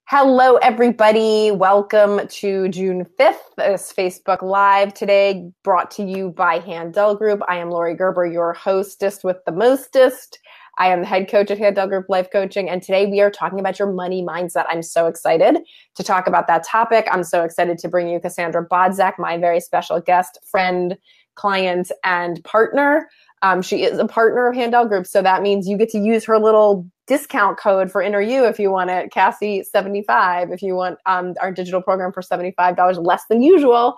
Hello, everybody. Welcome to June 5th, this Facebook Live today, brought to you by Handel Group. I am Laurie Gerber, your hostess with the mostest. I am the head coach at Handel Group Life Coaching, and today we are talking about your money mindset. I'm so excited to talk about that topic. I'm so excited to bring you Cassandra Bodzak, my very special guest, friend, client, and partner. She is a partner of Handel Group, so that means you get to use her little discount code for Inner You if you want it, Cassie75, if you want our digital program for $75 less than usual.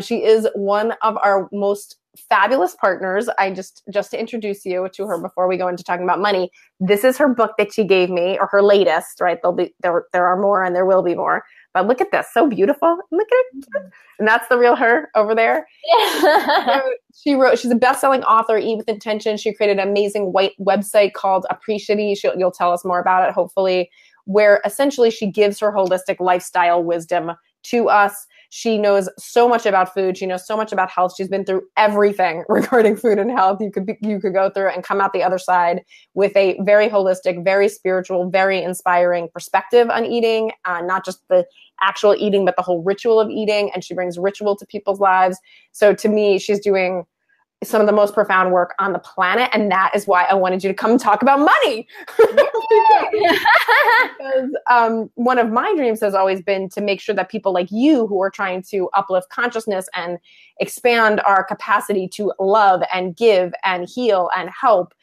She is one of our most fabulous partners. I just to introduce you to her before we go into talking about money, this is her book that she gave me, or her latest, right? There are more and there will be more. But look at this, so beautiful. Look at it. And that's the real her over there. Yeah. She's a best-selling author, Eat with Intention. She created an amazing white website called Appreciate. You'll tell us more about it, hopefully, where essentially she gives her holistic lifestyle wisdom to us. She knows so much about food. She knows so much about health. She's been through everything regarding food and health you could go through and come out the other side with a very holistic, very spiritual, very inspiring perspective on eating, not just the actual eating, but the whole ritual of eating. And she brings ritual to people's lives. So to me, she's doing some of the most profound work on the planet. And that is why I wanted you to come talk about money. because one of my dreams has always been to make sure that people like you who are trying to uplift consciousness and expand our capacity to love and give and heal and help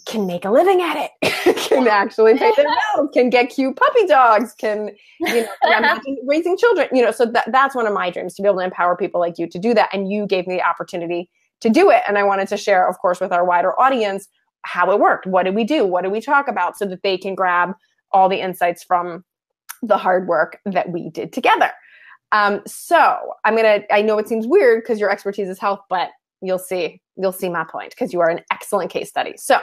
can make a living at it, can actually pay their bills, can get cute puppy dogs, can imagine raising children, so that's one of my dreams, to be able to empower people like you to do that. And you gave me the opportunity to do it. And I wanted to share, of course, with our wider audience how it worked. What did we do? What did we talk about, so that they can grab all the insights from the hard work that we did together. So I know it seems weird because your expertise is health, but you'll see my point, because you are an excellent case study. So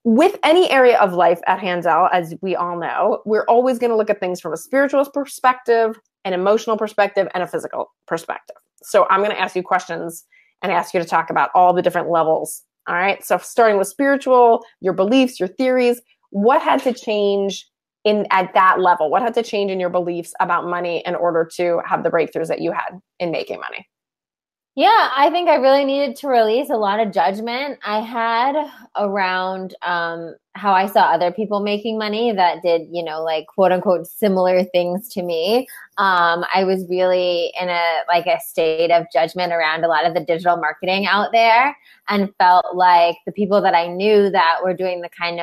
with any area of life at Handel, as we all know, we're always going to look at things from a spiritual perspective, an emotional perspective, and a physical perspective. So I'm going to ask you questions and ask you to talk about all the different levels. All right. So starting with spiritual, your beliefs, your theories, what had to change at that level? What had to change in your beliefs about money in order to have the breakthroughs that you had in making money? Yeah, I think I really needed to release a lot of judgment I had around how I saw other people making money that did, quote unquote, similar things to me. I was really in a state of judgment around a lot of the digital marketing out there, and felt like the people that I knew that were doing the kind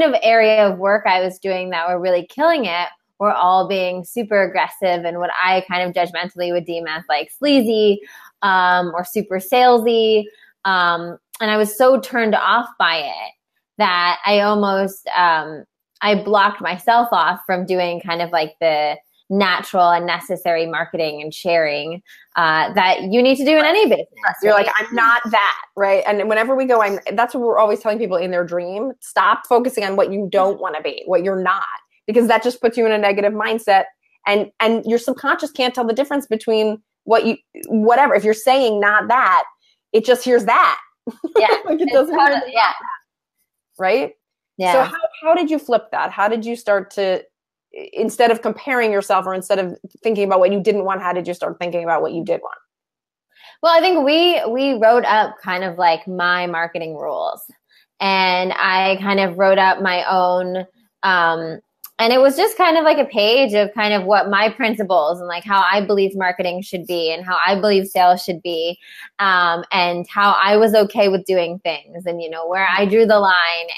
of area of work I was doing that were really killing it were all being super aggressive and what I kind of judgmentally would deem as like sleazy, or super salesy. And I was so turned off by it that I almost, I blocked myself off from doing kind of like the natural and necessary marketing and sharing that you need to do in any business. You're right? Like, I'm not that, right? And whenever we go, that's what we're always telling people in their dream. Stop focusing on what you don't want to be, what you're not, because that just puts you in a negative mindset. And your subconscious can't tell the difference between whatever. If you're saying not that, it just hears that. Yeah. Like it doesn't hear that. Yeah. Right? Yeah. So how did you flip that? How did you start to, instead of comparing yourself or instead of thinking about what you didn't want, how did you start thinking about what you did want? Well, I think we wrote up kind of like my marketing rules, and I kind of wrote up my own, and it was just kind of like a page of kind of what my principles and like how I believe marketing should be and how I believe sales should be, and how I was okay with doing things, and, where I drew the line.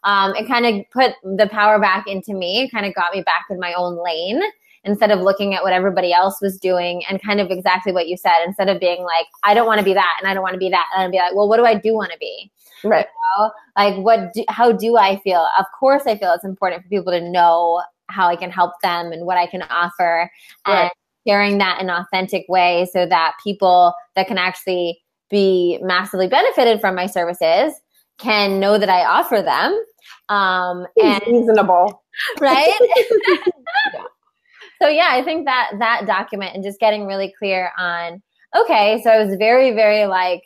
And it kind of put the power back into me. It kind of got me back in my own lane instead of looking at what everybody else was doing, and kind of exactly what you said, instead of being like, I don't want to be that and I don't want to be that. And I'd be like, well, what do I do want to be? Right. Like, how do I feel? Of course, I feel it's important for people to know how I can help them and what I can offer, and sharing that in an authentic way so that people that can actually be massively benefited from my services can know that I offer them. And reasonable. Right? Yeah. So yeah, I think that document and just getting really clear on, okay, so I was very, very like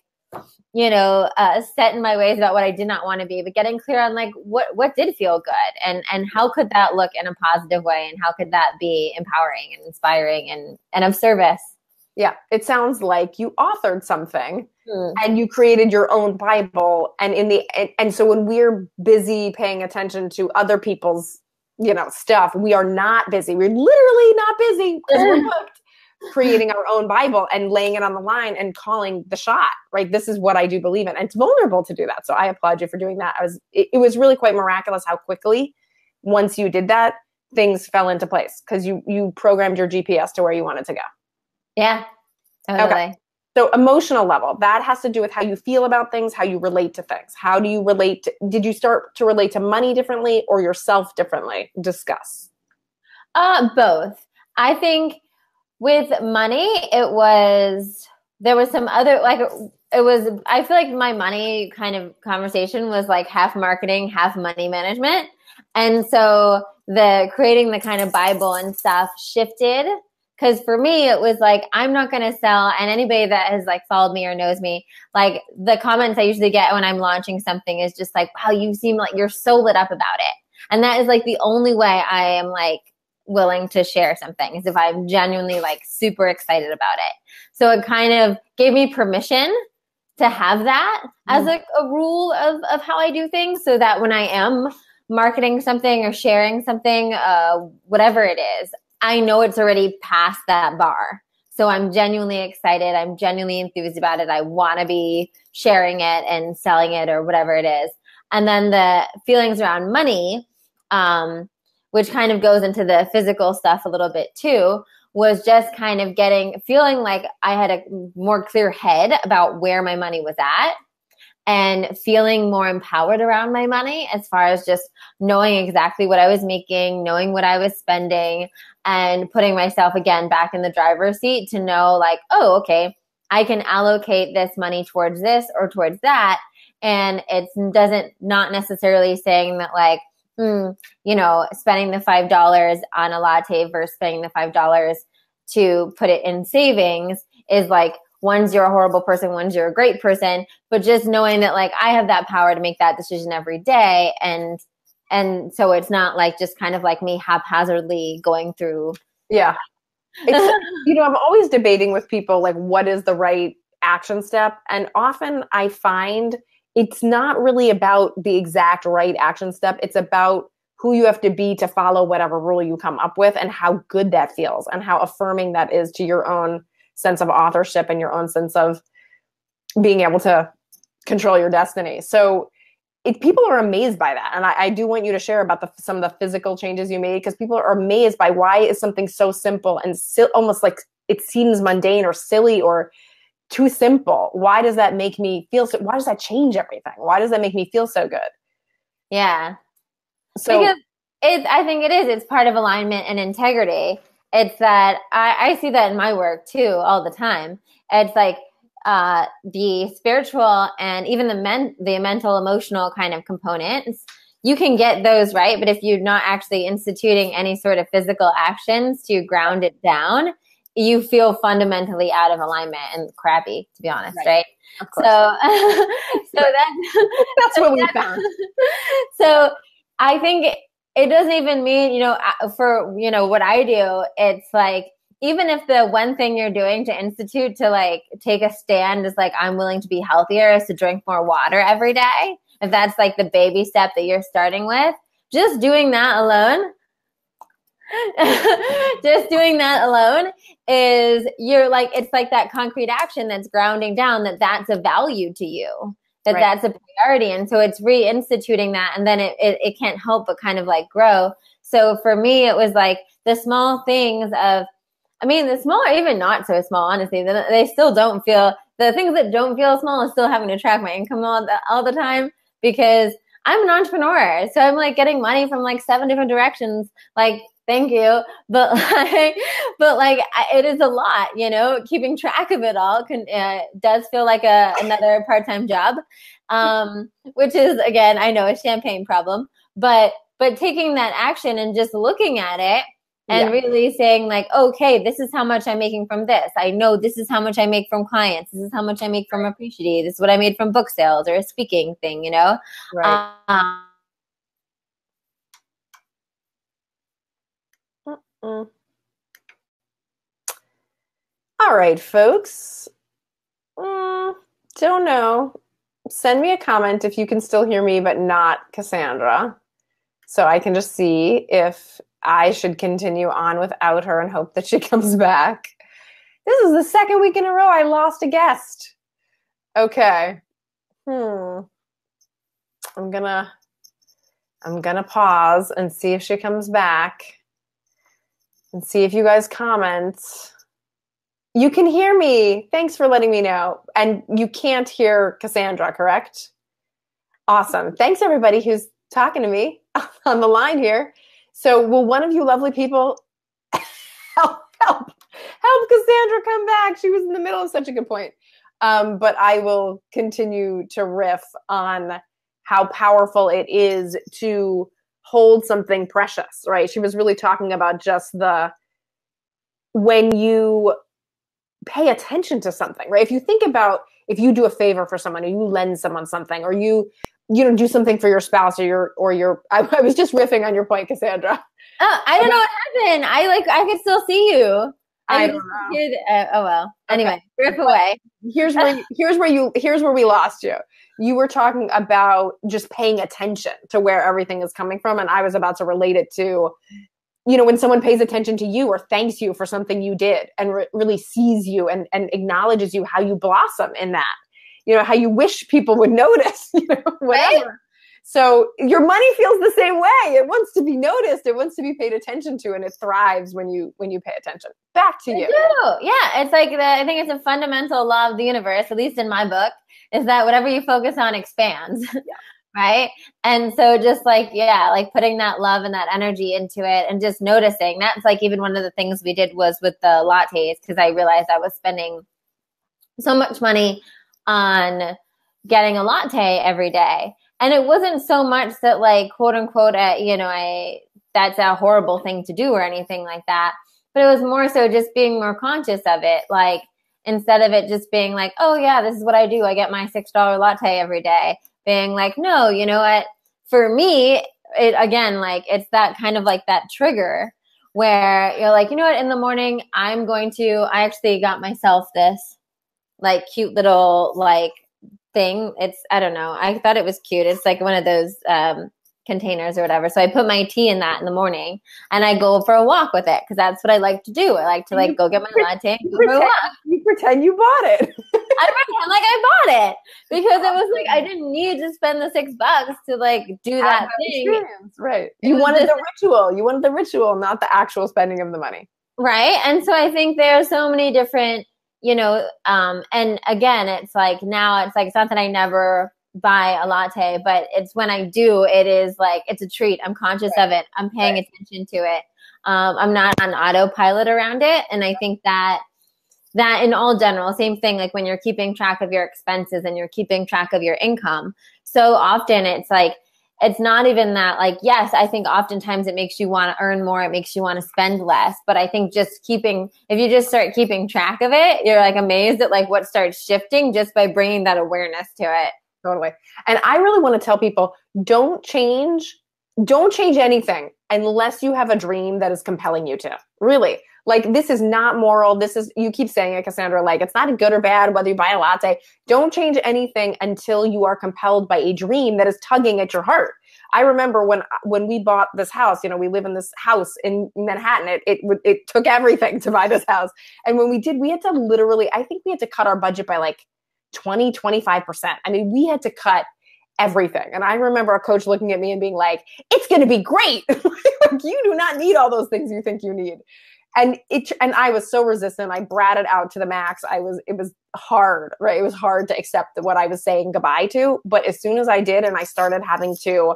set in my ways about what I did not want to be, but getting clear on like what did feel good and how could that look in a positive way and how could that be empowering and inspiring and of service. Yeah, it sounds like you authored something and you created your own Bible. And so when we're busy paying attention to other people's, stuff, we are not busy. We're literally not busy because we're booked creating our own Bible and laying it on the line and calling the shot, right? This is what I do believe in. And it's vulnerable to do that. So I applaud you for doing that. It was really quite miraculous how quickly, once you did that, things fell into place because you programmed your GPS to where you wanted to go. Yeah, totally. Okay. So emotional level, that has to do with how you feel about things, how you relate to things. How do you relate did you start to relate to money differently or yourself differently? Discuss. Both. I think with money, there was some other, I feel like my money kind of conversation was like half marketing, half money management. And so creating the kind of Bible and stuff shifted. Because for me, it was like, I'm not going to sell. And anybody that has like followed me or knows me, like the comments I usually get when I'm launching something is just like, wow, you seem like you're so lit up about it. And that is like the only way I am like willing to share something is if I'm genuinely like super excited about it. So it kind of gave me permission to have that as a rule of how I do things so that when I am marketing something or sharing something, whatever it is, I know it's already past that bar. So I'm genuinely excited. I'm genuinely enthused about it. I want to be sharing it and selling it or whatever it is. And then the feelings around money, which kind of goes into the physical stuff a little bit too, was just kind of feeling like I had a more clear head about where my money was at and feeling more empowered around my money as far as just knowing exactly what I was making, knowing what I was spending, and putting myself again back in the driver's seat to know like, oh, okay, I can allocate this money towards this or towards that. And not necessarily saying that like, spending the $5 on a latte versus spending the $5 to put it in savings is like, one's you're a horrible person, one's you're a great person, but just knowing that like I have that power to make that decision every day. And so it's not like just kind of like me haphazardly going through. Yeah. I'm always debating with people, like, what is the right action step? And often I find it's not really about the exact right action step. It's about who you have to be to follow whatever rule you come up with and how good that feels and how affirming that is to your own sense of authorship and your own sense of being able to control your destiny. So people are amazed by that. And I do want you to share about some of the physical changes you made because people are amazed by why is something so simple and almost like it seems mundane or silly or too simple. Why does that make me feel so? Why does that change everything? Why does that make me feel so good? Yeah. So because I think it is. It's part of alignment and integrity. It's that I see that in my work too all the time. It's like the spiritual and even the mental, emotional kind of components. You can get those right, but if you're not actually instituting any sort of physical actions to ground it down, you feel fundamentally out of alignment and crappy, to be honest, right? Of course. So that's what we found. So I think it doesn't even mean, for, what I do, it's like, even if the one thing you're doing to institute to like take a stand is like, I'm willing to be healthier is to drink more water every day. If that's like the baby step that you're starting with, just doing that alone is it's like that concrete action that's grounding down that's a value to you, that's a priority. And so it's reinstituting that. And then it can't help but kind of like grow. So for me, it was like the small things the small or even not so small, honestly, they still don't feel, the things that don't feel small is still having to track my income all the time because I'm an entrepreneur. So I'm like getting money from like 7 different directions. Like, thank you. But it is a lot, keeping track of it all does feel like another part-time job, which is, again, I know a champagne problem, but taking that action and just looking at it and really saying like, okay, this is how much I'm making from this. I know this is how much I make from clients. This is how much I make from Appreciate. This is what I made from book sales or a speaking thing, you know? Right. All right, folks. Don't know. Send me a comment if you can still hear me, but not Cassandra, so I can just see if I should continue on without her and hope that she comes back. This is the second week in a row I lost a guest. Okay. I'm gonna pause and see if she comes back and see if you guys comment. You can hear me. Thanks for letting me know. And you can't hear Cassandra, correct? Awesome. Thanks, everybody who's talking to me on the line here. So will one of you lovely people help Cassandra come back? She was in the middle of such a good point. But I will continue to riff on how powerful it is to hold something precious, right? She was really talking about just when you pay attention to something, right? If you think about, if you do a favor for someone or you lend someone something or you do something for your spouse or your I was just riffing on your point, Cassandra. Oh, I don't know what happened. I could still see you. I don't know. Oh well. Anyway, okay. Rip away. Here's where we lost you. You were talking about just paying attention to where everything is coming from, and I was about to relate it to, when someone pays attention to you or thanks you for something you did and really sees you and acknowledges you, how you blossom in that, how you wish people would notice, whatever. Right? So your money feels the same way. It wants to be noticed. It wants to be paid attention to, and it thrives when you pay attention. Back to you. Yeah, it's like I think it's a fundamental law of the universe, at least in my book, is that whatever you focus on expands. Yeah. Right. And so just like putting that love and that energy into it and just noticing. That's like even one of the things we did was with the lattes, because I realized I was spending so much money on getting a latte every day. And it wasn't so much that like, quote unquote, that's a horrible thing to do or anything like that. But it was more so just being more conscious of it. Like, instead of it just being like, oh yeah, this is what I do. I get my $6 latte every day. Being like, no, you know what? For me, it's that kind of like that trigger where you're like, you know what? In the morning, I actually got myself this like cute little like thing. I don't know. I thought it was cute. It's like one of those containers or whatever. So I put my tea in that in the morning and I go for a walk with it because that's what I like to do. I like to go get my latte and go for a walk. You pretend you bought it. I pretend like I bought it because it was like I didn't need to spend the $6 to like do that thing. Experience. Right. You wanted the ritual. You wanted the ritual, not the actual spending of the money. Right. And so I think there are so many different, and again, it's like now it's like it's not that I never buy a latte, but it's when I do, it is like it's a treat. I'm conscious of it. I'm paying attention to it. I'm not on autopilot around it. And I think that in all general, same thing, like when you're keeping track of your expenses and you're keeping track of your income, so often it's like, it's not even that like, yes, I think oftentimes it makes you want to earn more. It makes you want to spend less. But I think if you just start keeping track of it, you're like amazed at like what starts shifting just by bringing that awareness to it. Totally. And I really want to tell people, don't change anything unless you have a dream that is compelling you to. Really. Like, this is not moral. You keep saying it, Cassandra, like it's not good or bad whether you buy a latte. Don't change anything until you are compelled by a dream that is tugging at your heart. I remember when we bought this house, we live in this house in Manhattan. It took everything to buy this house. And when we did, we had to literally, I think we had to cut our budget by like 25%. I mean, we had to cut everything. And I remember a coach looking at me and being like, it's going to be great. Like, you do not need all those things you think you need. And I was so resistant. I bratted out to the max. It was hard, right? It was hard to accept what I was saying goodbye to. But as soon as I did, and I started having to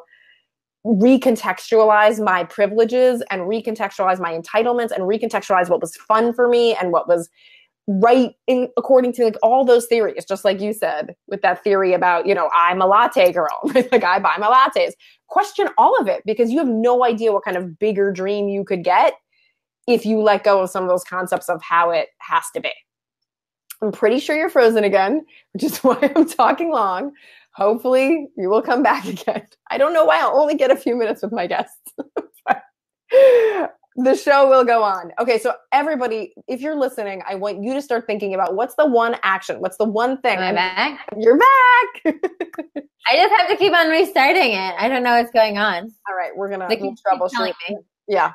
recontextualize my privileges and recontextualize my entitlements and recontextualize what was fun for me and what was right according to like all those theories, just like you said, with that theory about, I'm a latte girl, like I buy my lattes. Question all of it, because you have no idea what kind of bigger dream you could get if you let go of some of those concepts of how it has to be. I'm pretty sure you're frozen again, which is why I'm talking long. Hopefully you will come back again. I don't know why I'll only get a few minutes with my guests. The show will go on. Okay, so everybody, if you're listening, I want you to start thinking about what's the one action? What's the one thing? Am I back? You're back. I just have to keep on restarting it. I don't know what's going on. All right, we'll Keep troubleshoot. me. Yeah.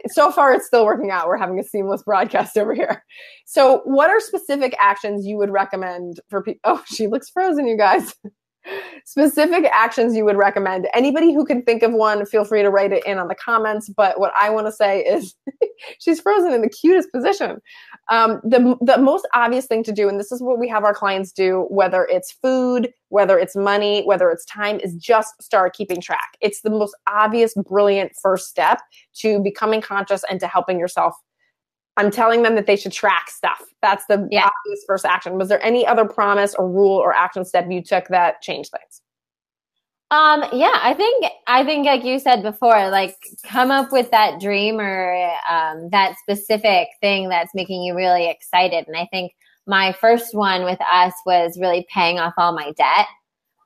So far, it's still working out. We're having a seamless broadcast over here. So what are specific actions you would recommend for people? Oh, she looks frozen, you guys. Specific actions you would recommend. Anybody who can think of one, feel free to write it in on the comments. But what I want to say is she's frozen in the cutest position. The most obvious thing to do, and this is what we have our clients do, whether it's food, whether it's money, whether it's time, is just start keeping track. It's the most obvious, brilliant first step to becoming conscious and to helping yourself. I'm telling them that they should track stuff. That's the obvious first action. Was there any other promise or rule or action step you took that changed things? I think like you said before, like come up with that dream or that specific thing that's making you really excited. And I think my first one with us was really paying off all my debt.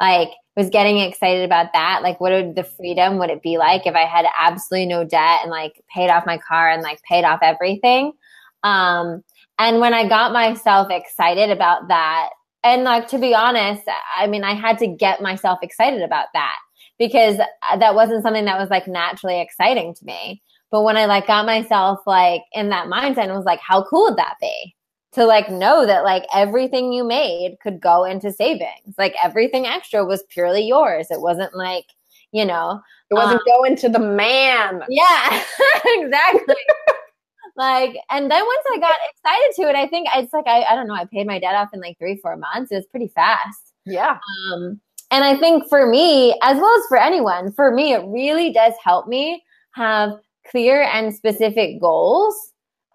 Like was getting excited about that. Like what would the freedom would it be like if I had absolutely no debt and like paid off my car and like paid off everything? And when I got myself excited about that, and like, to be honest, I mean, I had to get myself excited about that because that wasn't something that was like naturally exciting to me. But when I like got myself like in that mindset, it was like, how cool would that be? To like know that like everything you made could go into savings. Like everything extra was purely yours. It wasn't like, it wasn't going to the man. Yeah, exactly. Like, and then once I got excited to it, I think it's like, I don't know, I paid my debt off in like 3-4 months. It was pretty fast. Yeah. And I think for me, as well as for anyone, for me, it really does help me have clear and specific goals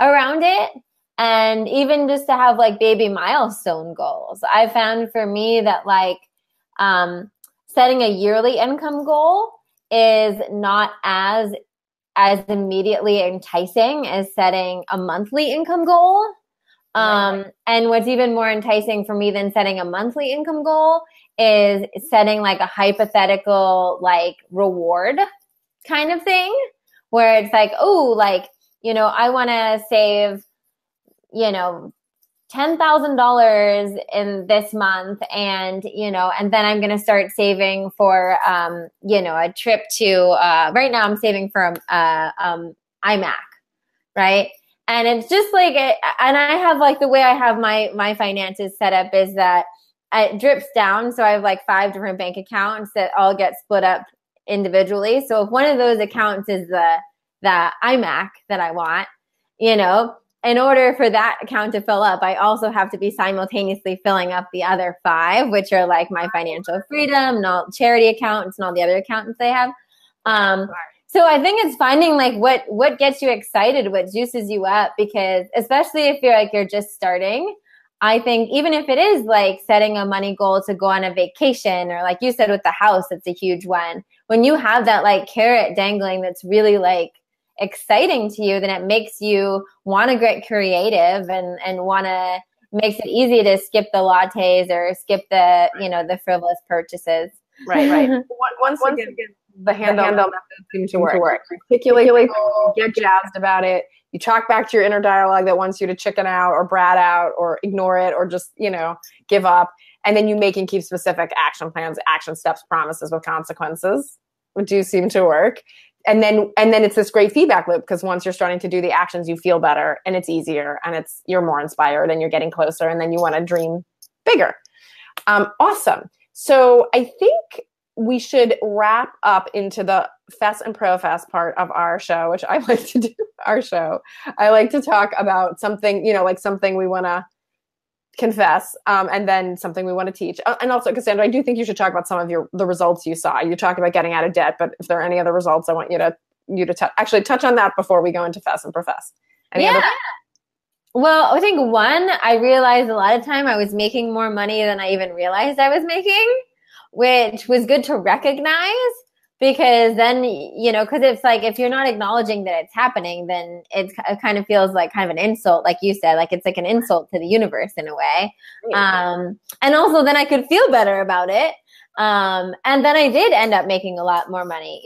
around it. And even just to have like baby milestone goals. I found for me that like setting a yearly income goal is not as immediately enticing as setting a monthly income goal. Right. And what's even more enticing for me than setting a monthly income goal is setting like a hypothetical like reward kind of thing where it's like, oh, like, I want to save, $10,000 in this month and then I'm going to start saving for, a trip to, right now I'm saving for, iMac, right? And it's just like, and I have like the way I have my finances set up is that it drips down. So I have like 5 different bank accounts that all get split up individually. So if one of those accounts is the iMac that I want, in order for that account to fill up, I also have to be simultaneously filling up the other 5, which are like my financial freedom and all charity accounts and all the other accountants they have. So I think it's finding like what gets you excited, what juices you up, because especially if you're just starting, I think even if it is like setting a money goal to go on a vacation or like you said with the house, it's a huge one. When you have that like carrot dangling that's really like exciting to you, then it makes you want to get creative and makes it easy to skip the lattes or skip the, the frivolous purchases. Right. Once again, the handle method seems to work. Articulate, get jazzed about it. You talk back to your inner dialogue that wants you to chicken out or brat out or ignore it or just, give up. And then you make and keep specific action plans, action steps, promises with consequences, which do seem to work. And then it's this great feedback loop because once you're starting to do the actions, you feel better and it's easier and you're more inspired and you're getting closer and then you want to dream bigger. Awesome. So I think we should wrap up into the Fess and Profess part of our show, which I like to do our show. I like to talk about something, like something we want to confess, and then something we want to teach. And also, Cassandra, I do think you should talk about some of the results you saw. You talked about getting out of debt, but if there are any other results, I want you to actually touch on that before we go into Fess and Profess. Well, I think one, I realized a lot of time I was making more money than I even realized I was making, which was good to recognize. because then, because it's like, if you're not acknowledging that it's happening, then it kind of feels like kind of an insult, like you said, like it's like an insult to the universe in a way. And also then I could feel better about it. And then I did end up making a lot more money.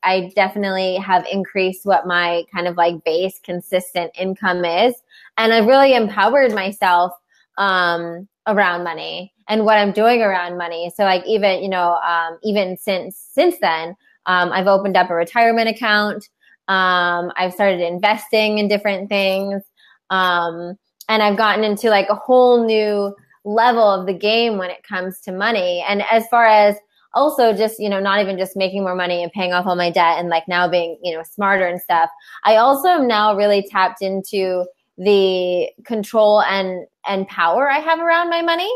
I definitely have increased what my kind of like base consistent income is. And I've really empowered myself around money and what I'm doing around money. So like even since then, I've opened up a retirement account. I've started investing in different things. And I've gotten into like a whole new level of the game when it comes to money. And as far as also just, not even just making more money and paying off all my debt and like now being, smarter and stuff. I also am now really tapped into the control and power I have around my money,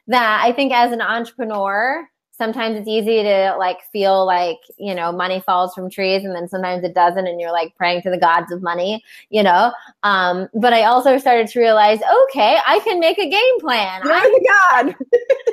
that I think as an entrepreneur, sometimes it's easy to like feel like, money falls from trees, and then sometimes it doesn't. And you're like praying to the gods of money, but I also started to realize, okay, I can make a game plan. You're the God.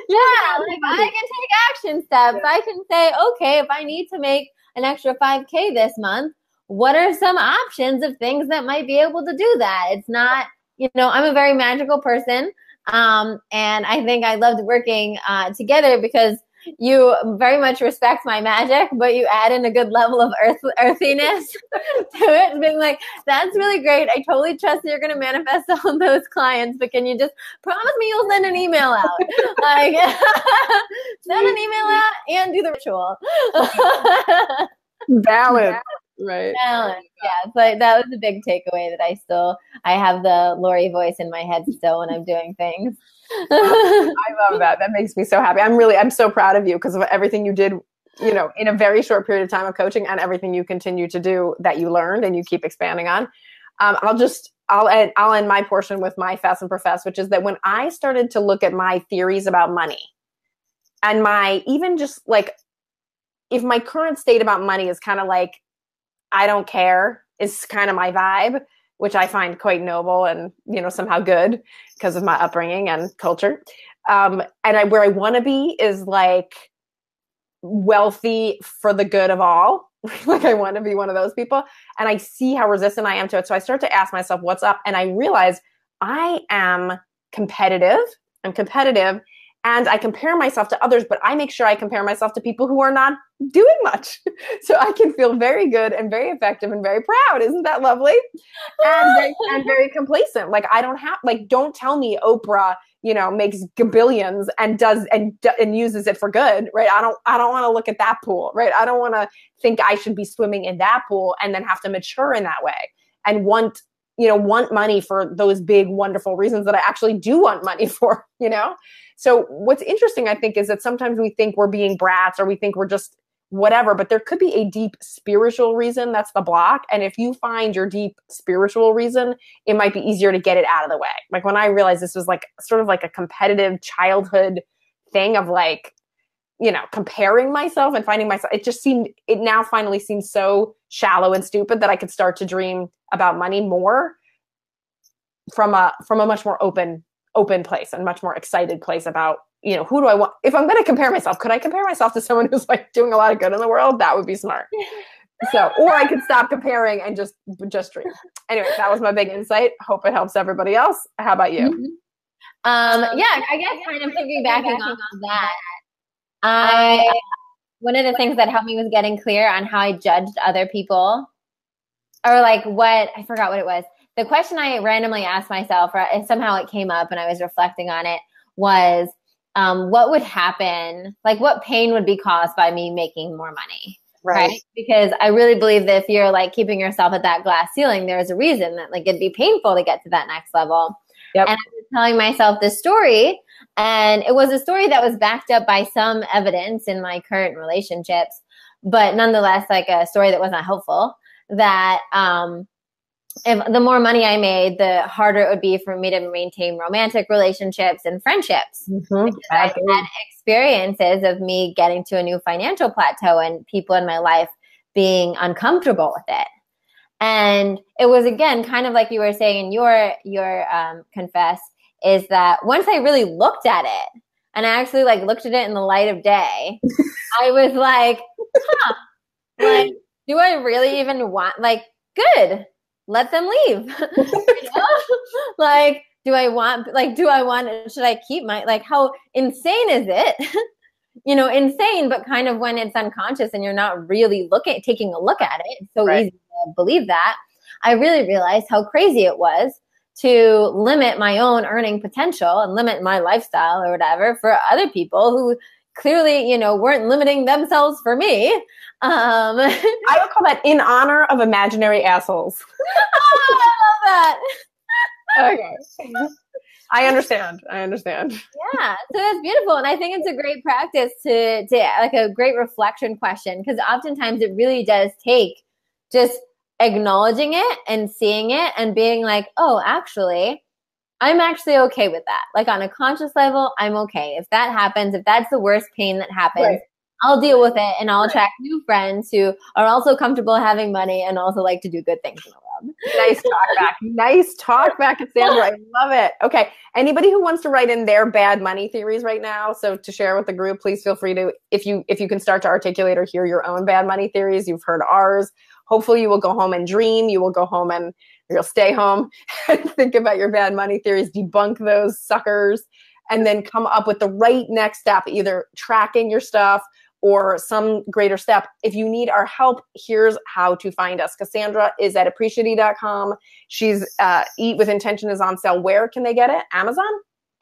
Yeah. Like I can take action steps. I can say, okay, if I need to make an extra 5K this month, what are some options of things that might be able to do that? It's not, I'm a very magical person. And I think I loved working together because you very much respect my magic, but you add in a good level of earthiness to it, being like, that's really great. I totally trust that you're going to manifest all those clients, but can you just promise me you'll send an email out? Like, send an email out and do the ritual. Balance. Right. Balance. Yeah. So that was a big takeaway, that I have the Laurie voice in my head still when I'm doing things. I love that. That makes me so happy. I'm so proud of you because of everything you did, in a very short period of time of coaching, and everything you continue to do that you learned and you keep expanding on. I'll end my portion with my fess and profess, which is that when I started to look at my theories about money and even just like, if my current state about money is kind of like, I don't care, is kind of my vibe, which I find quite noble and, somehow good because of my upbringing and culture. Where I want to be is like wealthy for the good of all. Like I want to be one of those people. And I see how resistant I am to it. So I start to ask myself, what's up? And I realize I am competitive. I'm competitive. And I compare myself to others, but I make sure I compare myself to people who are not doing much. So I can feel very good and very effective and very proud. Isn't that lovely? And very complacent. Like don't tell me Oprah, makes billions and does and uses it for good, right? I don't want to look at that pool, right? I don't want to think I should be swimming in that pool and then have to mature in that way and want money for those big, wonderful reasons that I actually do want money for, So what's interesting, I think, is that sometimes we think we're being brats or we think we're just whatever, but there could be a deep spiritual reason that's the block. And if you find your deep spiritual reason, it might be easier to get it out of the way. Like when I realized this was like sort of like a competitive childhood thing of like, comparing myself and finding myself, it now finally seems so shallow and stupid that I could start to dream about money more from a much more open place and much more excited place about, who do I want? If I'm going to compare myself, could I compare myself to someone who's like doing a lot of good in the world? That would be smart. So, or I could stop comparing and just dream. Anyway, that was my big insight. Hope it helps everybody else. How about you? Mm-hmm. I guess kind of piggybacking on that. One of the things that helped me was getting clear on how I judged other people, or like I forgot what it was. The question I randomly asked myself, and somehow it came up and I was reflecting on it, was what would happen, like what pain would be caused by me making more money, right? Because I really believe that if you're like keeping yourself at that glass ceiling, there's a reason that like it'd be painful to get to that next level. Yep. And I was telling myself this story, and it was a story that was backed up by some evidence in my current relationships, but nonetheless like a story that was not helpful, that if the more money I made, the harder it would be for me to maintain romantic relationships and friendships. Mm-hmm. Because I had experiences of me getting to a new financial plateau and people in my life being uncomfortable with it. And it was, again, kind of like you were saying in your confess, is that once I really looked at it and I actually like looked at it in the light of day, I was like, huh, like, do I really even want, like, good, let them leave. Like, do I want, should I keep my, like, how insane is it? Insane, but kind of when it's unconscious and you're not really taking a look at it, it's so easy to believe that. I really realized how crazy it was to limit my own earning potential and limit my lifestyle or whatever for other people who clearly, weren't limiting themselves for me. I would call that in honor of imaginary assholes. Oh, I love that. Okay. I understand. Yeah. So that's beautiful. And I think it's a great practice to like a great reflection question, because oftentimes it really does take just acknowledging it and seeing it and being like, oh, actually, I'm actually okay with that. Like on a conscious level, I'm okay. If that happens, if that's the worst pain that happens, I'll deal with it, and I'll attract new friends who are also comfortable having money and also like to do good things in the world. Nice talk back, Cassandra. I love it. Okay. Anybody who wants to write in their bad money theories right now, so to share with the group, please feel free to, if you can start to articulate or hear your own bad money theories. You've heard ours. Hopefully you will go home and dream. You will go home and you'll stay home and think about your bad money theories, debunk those suckers, and then come up with the right next step, either tracking your stuff or some greater step. If you need our help, here's how to find us. Cassandra is at appreciate.com. She's Eat with Intention is on sale. Where can they get it? Amazon,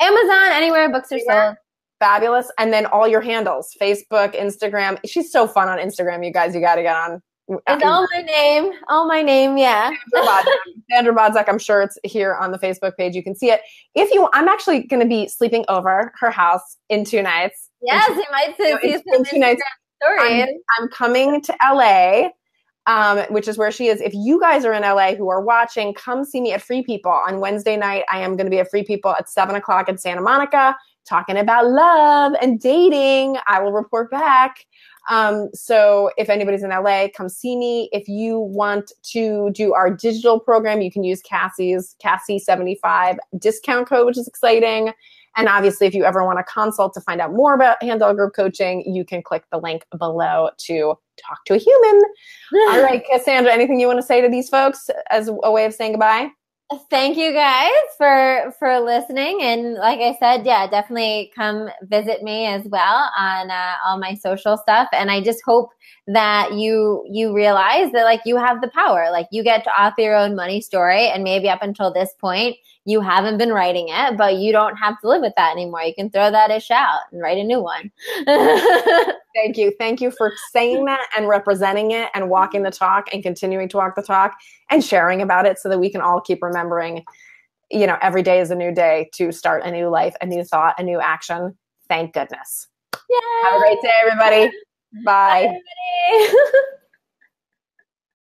anywhere books are sold. Fabulous. And then all your handles, Facebook, Instagram. She's so fun on Instagram, you guys. You got to get on. It's all my name. Yeah. Cassandra Bodzak. I'm sure it's here on the Facebook page. You can see it. I'm actually going to be sleeping over her house in 2 nights. Yes, you might see some Instagram stories. I'm coming to LA, which is where she is. If you guys are in LA who are watching, come see me at Free People on Wednesday night. I am going to be at Free People at 7:00 in Santa Monica, talking about love and dating. I will report back. So if anybody's in LA, come see me. If you want to do our digital program, you can use Cassie 75 discount code, which is exciting. And obviously, if you ever want a consult to find out more about Handel Group coaching, you can click the link below to talk to a human. All right, Cassandra, anything you want to say to these folks as a way of saying goodbye? Thank you guys for listening. And like I said, yeah, definitely come visit me as well on all my social stuff. And I just hope that you realize that like you have the power, like you get to author your own money story. And maybe up until this point, you haven't been writing it, but you don't have to live with that anymore. You can throw that ish out and write a new one. Thank you. Thank you for saying that and representing it and walking the talk and continuing to walk the talk and sharing about it so that we can all keep remembering, every day is a new day to start a new life, a new thought, a new action. Thank goodness. Yay! Have a great day, everybody. Bye. Bye, everybody.